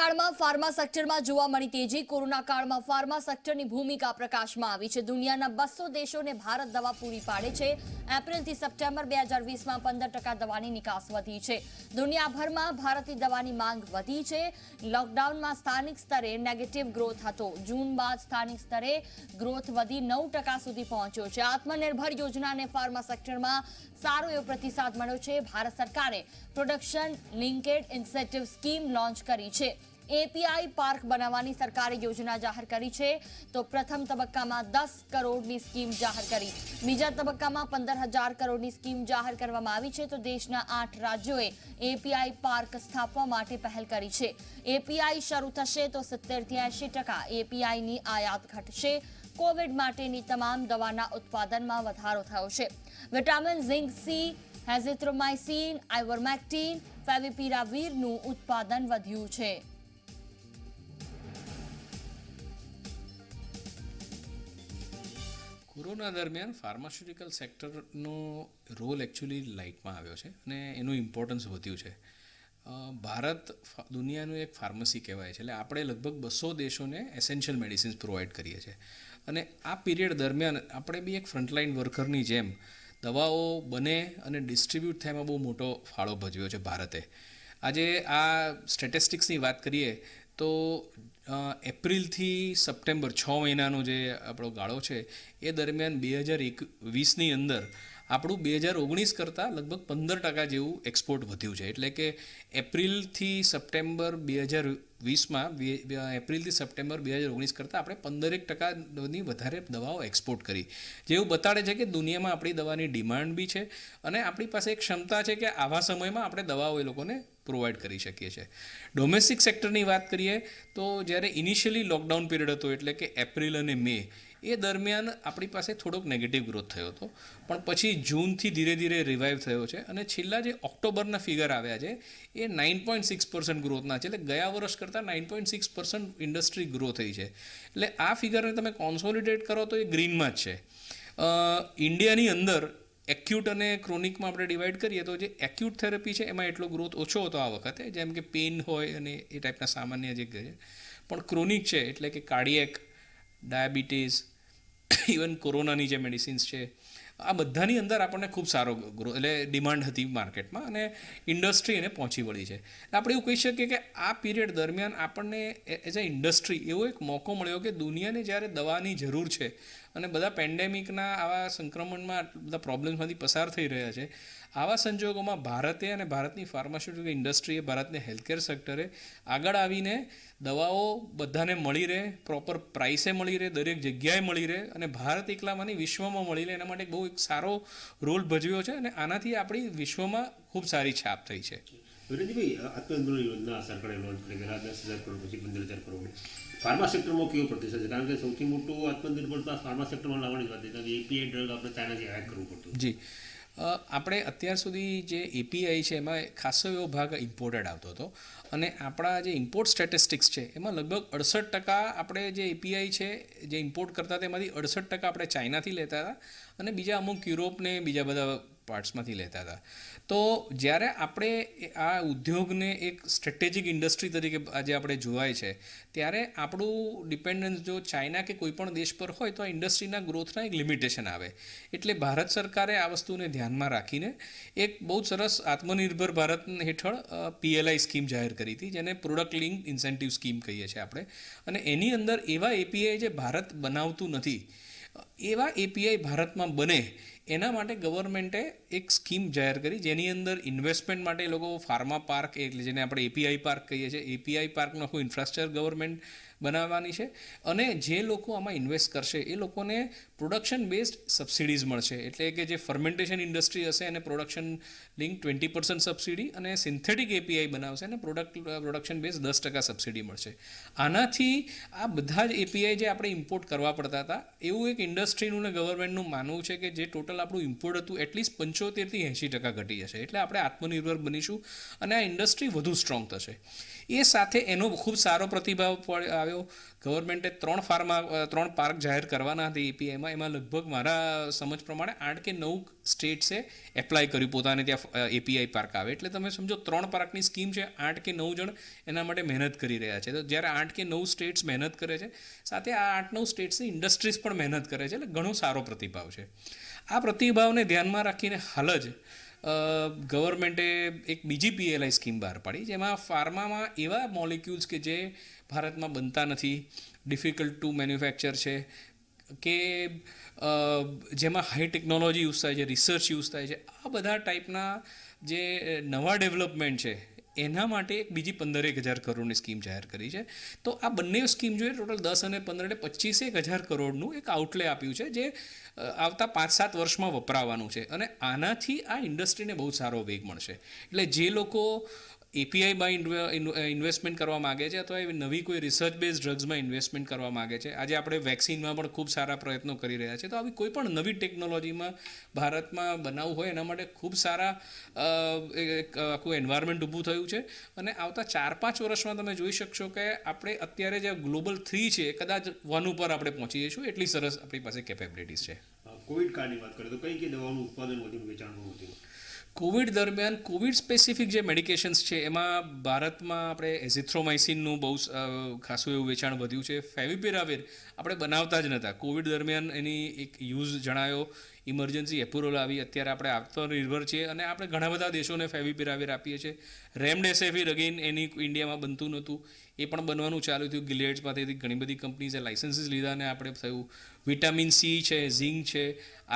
કાળમાં ફાર્મા સેક્ટરમાં જોવા મળી તેજી। કોરોના કાળમાં ફાર્મા સેક્ટરની ભૂમિકા પ્રકાશમાં આવી છે। દુનિયાના 200 દેશોને ભારત દવા પૂરી પાડે છે। એપ્રિલથી સપ્ટેમ્બર 2020માં 15% દવાની નિકાસ વધી છે। દુનિયાભરમાં ભારતની દવાની માંગ વધી છે। લોકડાઉનમાં સ્થાનિક સ્તરે નેગેટિવ ગ્રોથ હતો। જૂન બાદ સ્થાનિક સ્તરે ગ્રોથ વધી 9% સુધી પહોંચ્યો છે। આત્મનિર્ભર યોજનાને ફાર્મા સેક્ટરમાં સારો એવો પ્રતિસાદ મળ્યો છે। ભારત સરકારે production linked incentive scheme launch કરી છે। એપીઆઈ પાર્ક બનાવવાની સરકારે યોજના જાહેર કરી છે। તો પ્રથમ તબક્કામાં 10 કરોડની સ્કીમ જાહેર કરી, બીજા તબક્કામાં 15,000 કરોડની સ્કીમ જાહેર કરવામાં આવી છે। તો દેશના 8 રાજ્યોએ એપીઆઈ પાર્ક સ્થાપવા માટે પહેલ કરી છે। એપીઆઈ શરૂ થશે તો 70 થી 80% એપીઆઈની આયાત ઘટશે। કોવિડ માટેની તમામ દવાના ઉત્પાદનમાં વધારો થયો છે। વિટામિન ઝિંક સી, એઝિથ્રોમાઇસિન, આઇવરમેક્ટિન, ફેવિપિરાવીરનું ઉત્પાદન વધ્યું છે। કોરોના દરમિયાન ફાર્માસ્યુટિકલ સેક્ટરનો રોલ એકચ્યુઅલી લાઇટમાં આવ્યો છે અને એનું ઇમ્પોર્ટન્સ વધ્યું છે। ભારત દુનિયાનું એક ફાર્મસી કહેવાય છે, એટલે આપણે લગભગ 200 દેશોને એસેન્શિયલ મેડિસિન્સ પ્રોવાઈડ કરીએ છીએ અને આ પીરિયડ દરમિયાન આપણે બી એક ફ્રન્ટલાઇન વર્કરની જેમ દવાઓ બને અને ડિસ્ટ્રીબ્યુટ થાય એમાં બહુ મોટો ફાળો ભજવ્યો છે ભારતે। આજે આ સ્ટેટિસ્ટિક્સની વાત કરીએ તો એપ્રિલથી સપ્ટેમ્બર 6 મહિનાનો જે આપણો ગાળો છે એ દરમિયાન 2021ની અંદર આપણું 2019 કરતાં લગભગ 15% જેવું એક્સપોર્ટ વધ્યું છે। એટલે કે એપ્રિલથી સપ્ટેમ્બર 2020માં એપ્રિલથી સપ્ટેમ્બર 2019 કરતાં આપણે 15% વધારે દવાઓ એક્સપોર્ટ કરી, જેવું બતાડે છે કે દુનિયામાં આપણી દવાની ડિમાન્ડ બી છે અને આપણી પાસે એક ક્ષમતા છે કે આવા સમયમાં આપણે દવાઓ એ લોકોને પ્રોવાઈડ કરી શકીએ છીએ। ડોમેસ્ટિક સેક્ટરની વાત કરીએ તો જ્યારે ઇનિશિયલી લોકડાઉન પીરિયડ હતો, એટલે કે એપ્રિલ અને મે, એ દરમિયાન આપણી પાસે થોડોક નેગેટિવ ગ્રોથ થયો હતો, પણ પછી જૂનથી ધીરે ધીરે રિવાઇવ થયો છે અને છેલ્લા જે ઓક્ટોબરના ફિગર આવ્યા છે એ 9.6% ગ્રોથના છે। એટલે ગયા વર્ષ કરતાં 9.6% ઇન્ડસ્ટ્રી ગ્રો થઈ છે। એટલે આ ફિગરને તમે કોન્સોલિડેટ કરો તો એ ગ્રીનમાં જ છે। ઇન્ડિયાની અંદર એક્યુટ અને ક્રોનિકમાં આપણે ડિવાઈડ કરીએ તો જે એક્યુટ થેરપી છે એમાં એટલો ગ્રોથ ઓછો હતો આ વખતે, જેમ કે પેઇન હોય અને એ ટાઈપના સામાન્ય જે છે, પણ ક્રોનિક છે એટલે કે કાર્ડિયેક, ડાયાબિટીસ, ઇવન કોરોનાની જે મેડિસિન્સ છે, આ બધાની અંદર આપણને ખૂબ સારો ગ્રોથ એટલે ડિમાન્ડ હતી માર્કેટમાં અને ઇન્ડસ્ટ્રી એને પહોંચી વળી છે। આપણે એવું કહી શકીએ કે આ પીરિયડ દરમિયાન આપણને એઝ અ ઇન્ડસ્ટ્રી એવો એક મોકો મળ્યો કે દુનિયાને જ્યારે દવાની જરૂર છે અને બધા પેન્ડેમિકના આવા સંક્રમણમાં બધા પ્રોબ્લેમ્સમાંથી પસાર થઈ રહ્યા છે, આવા સંજોગોમાં ભારતે અને ભારતની ફાર્માસ્યુટિકલ ઇન્ડસ્ટ્રીએ, ભારતને હેલ્થકેર સેક્ટરે આગળ આવીને દવાઓ બધાને મળી રહે, પ્રોપર પ્રાઇસે મળી રહે, દરેક જગ્યાએ મળી રહે અને ભારત એકલામાં નહીં વિશ્વમાં મળી રહે, એના માટે બહુ એક સારો રોલ ભજવ્યો છે અને આનાથી આપણી વિશ્વમાં ખૂબ સારી છાપ થઈ છે। વિરેન્દ્રભાઈ, આત્મનિર્ભર યોજના સરકારે લોન્ચ કરી, પહેલાં 10,000 કરોડ, પછી 15,000 કરોડ, ફાર્મા સેક્ટરમાં કેવો પ્રતિસાદ છે? કારણ કે સૌથી મોટું આત્મનિર્ભરતા ફાર્મા સેક્ટરમાં લાવવાની વાત છે। એપીઆઈ ડ્રગ આપણે ચાઇનાથી આયાત કરવું પડતું। જી, આપણે અત્યાર સુધી જે એપીઆઈ છે એમાં ખાસો એવો ભાગ ઇમ્પોર્ટેડ આવતો હતો અને આપણા જે ઇમ્પોર્ટ સ્ટેટિસ્ટિક્સ છે એમાં લગભગ 68% આપણે જે એપીઆઈ છે જે ઇમ્પોર્ટ કરતા હતા એમાંથી 68% આપણે ચાઇનાથી લેતા હતા અને બીજા અમુક યુરોપને બીજા બધા પાર્ટ્સમાંથી લેતા હતા। તો જ્યારે આપણે આ ઉદ્યોગને એક સ્ટ્રેટેજિક ઇન્ડસ્ટ્રી તરીકે આજે આપણે જોવાય છે, ત્યારે આપણું ડિપેન્ડન્સ જો ચાઇના કે કોઈ પણ દેશ પર હોય તો આ ઇન્ડસ્ટ્રીના ગ્રોથના એક લિમિટેશન આવે। એટલે ભારત સરકારે આ વસ્તુને ધ્યાનમાં રાખીને એક બહુ સરસ આત્મનિર્ભર ભારત હેઠળ પીએલઆઈ સ્કીમ જાહેર કરી હતી, જેને પ્રોડક્ટ લિંક ઇન્સેન્ટિવ સ્કીમ કહીએ છીએ આપણે, અને એની અંદર એવા એપીઆઈ જે ભારત બનાવતું નથી એવા એપીઆઈ ભારતમાં બને એના માટે ગવર્મેન્ટે એક સ્કીમ જાહેર કરી, જેની અંદર ઇન્વેસ્ટમેન્ટ માટે એ લોકો ફાર્મા પાર્ક, એટલે જેને આપણે એપીઆઈ પાર્ક કહીએ છીએ, એપીઆઈ પાર્કનો આખું ઇન્ફ્રાસ્ટ્રક્ચર ગવર્મેન્ટ બનાવવાની છે અને જે લોકો આમાં ઇન્વેસ્ટ કરશે એ લોકોને પ્રોડક્શન બેઝડ સબસિડીઝ મળશે। એટલે કે જે ફર્મેન્ટેશન ઇન્ડસ્ટ્રી હશે એને પ્રોડક્શન લિંક 20% સબસિડી અને સિન્થેટિક એપીઆઈ બનાવશે અને પ્રોડક્શન બેઝ 10% સબસિડી મળશે। આનાથી આ બધા જ એપીઆઈ જે આપણે ઇમ્પોર્ટ કરવા પડતા હતા, એવું એક ઇન્ડસ્ટ્રીનું ને ગવર્મેન્ટનું માનવું છે કે જે ટોટલ આપણું ઇમ્પોર્ટ હતું એટલીસ્ટ 75% થી 80% ઘટી જશે। એટલે આપણે આત્મનિર્ભર બનીશું અને આ ઇન્ડસ્ટ્રી વધુ સ્ટ્રોંગ થશે। એ સાથે એનો ખૂબ સારો પ્રતિભાવ આવ્યો ગવર્મેન્ટે 3 પાર્ક જાહેર કરવાના હતા એપીઆઈમાં, એમાં લગભગ મારા સમજ પ્રમાણે 8 કે 9 સ્ટેટ્સે એપ્લાય કર્યું પોતાને ત્યાં એપીઆઈ પાર્ક આવે. એટલે તમે સમજો 3 પાર્કની સ્કીમ છે, 8 કે 9 જણ એના માટે મહેનત કરી રહ્યા છે. તો જ્યારે 8 કે 9 સ્ટેટ્સ મહેનત કરે છે, સાથે આ 8-9 સ્ટેટ્સની ઇન્ડસ્ટ્રીઝ પણ મહેનત કરે છે, એટલે ઘણો સારો પ્રતિભાવ છે. આ પ્રતિભાવને ધ્યાનમાં રાખીને હાલ જ ગવર્મેન્ટે એક બીજી પીએલઆઈ સ્કીમ બહાર પાડી, જેમાં ફાર્મામાં એવા મોલિક્યુલ્સ કે જે ભારતમાં બનતા નથી, ડિફિકલ્ટ ટુ મેન્યુફેક્ચર છે, કે જેમાં હાઈ ટેકનોલોજી યુઝ થાય છે, રિસર્ચ યુઝ થાય છે, આ બધા ટાઈપના જે નવા ડેવલપમેન્ટ છે એના માટે એક બીજી 15,000 કરોડની સ્કીમ જાહેર કરી છે. તો આ બંને સ્કીમ જોઈએ ટોટલ 10 અને 15 એટલે 25,000 કરોડનું એક આઉટલે આપ્યું છે, જે આવતા 5-7 વર્ષમાં વપરાવાનું છે. અને આનાથી આ ઇન્ડસ્ટ્રીને બહુ સારો વેગ મળશે. એટલે જે લોકો એપીઆઈમાં ઇન્વેસ્ટમેન્ટ કરવા માગે છે અથવા એવી નવી કોઈ રિસર્ચ બેઝ ડ્રગ્સમાં ઇન્વેસ્ટમેન્ટ કરવા માગે છે, આજે આપણે વેક્સિનમાં પણ ખૂબ સારા પ્રયત્નો કરી રહ્યા છીએ, તો આવી કોઈ પણ નવી ટેકનોલોજીમાં ભારતમાં બનાવવું હોય એના માટે ખૂબ સારા આખું એન્વાયરમેન્ટ ઊભું થયું છે. અને આવતા 4-5 વર્ષમાં તમે જોઈ શકશો કે આપણે અત્યારે જે ગ્લોબલ 3 છે કદાચ 1 ઉપર આપણે પહોંચી જઈશું, એટલી સરસ આપણી પાસે કેપેબિલિટીઝ છે. કોવિડ કાળની વાત કરીએ તો કઈ કઈ દવાનું ઉત્પાદન વધ્યું, વેચાણ વધ્યું? કોવિડ દરમિયાન કોવિડ સ્પેસિફિક જે મેડિકેશન્સ છે એમાં ભારતમાં આપણે એઝિથ્રોમાઇસિનનું બહુ ખાસું એવું વેચાણ વધ્યું છે. ફેવિપિરાવિર આપણે બનાવતા જ નહોતા, કોવિડ દરમિયાન એની એક યુઝ જણાયો, ઇમરજન્સી એપ્રુવલ આવી, અત્યારે આપણે આત્મનિર્ભર છીએ અને આપણે ઘણા બધા દેશોને ફેવિપિરાવિર આપીએ છીએ. રેમડેસિવિર અગેન એની ઇન્ડિયામાં બનતું નહોતું, એ પણ બનવાનું ચાલુ થયું. ગિલિયડ્સમાંથી ઘણી બધી કંપનીઝે લાઇસન્સીસ લીધા અને આપણે થયું. વિટામિન સી છે, ઝિંક છે,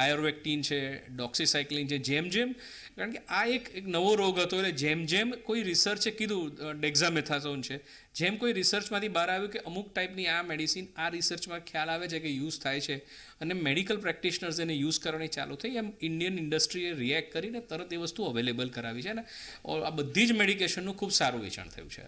આયર્વેક્ટિન છે, ડોક્સીસાઇક્લિન છે, જેમ કારણ કે આ એક નવો રોગ હતો, એટલે જેમ કોઈ રિસર્ચે કીધું ડેક્ઝામેથાઝોન છે, જેમ કોઈ રિસર્ચમાંથી બહાર આવ્યું કે અમુક ટાઈપની આ મેડિસિન આ રિસર્ચમાં ખ્યાલ આવે છે કે યુઝ થાય છે અને મેડિકલ પ્રેક્ટિશનર્સ એને યુઝ કરવાની ચાલુ થઈ, એમ ઇન્ડિયન ઇન્ડસ્ટ્રીએ રિએક્ટ કરીને તરત એ વસ્તુ અવેલેબલ કરાવી છે અને આ બધી જ મેડિકેશનનું ખૂબ સારું વેચાણ થયું છે.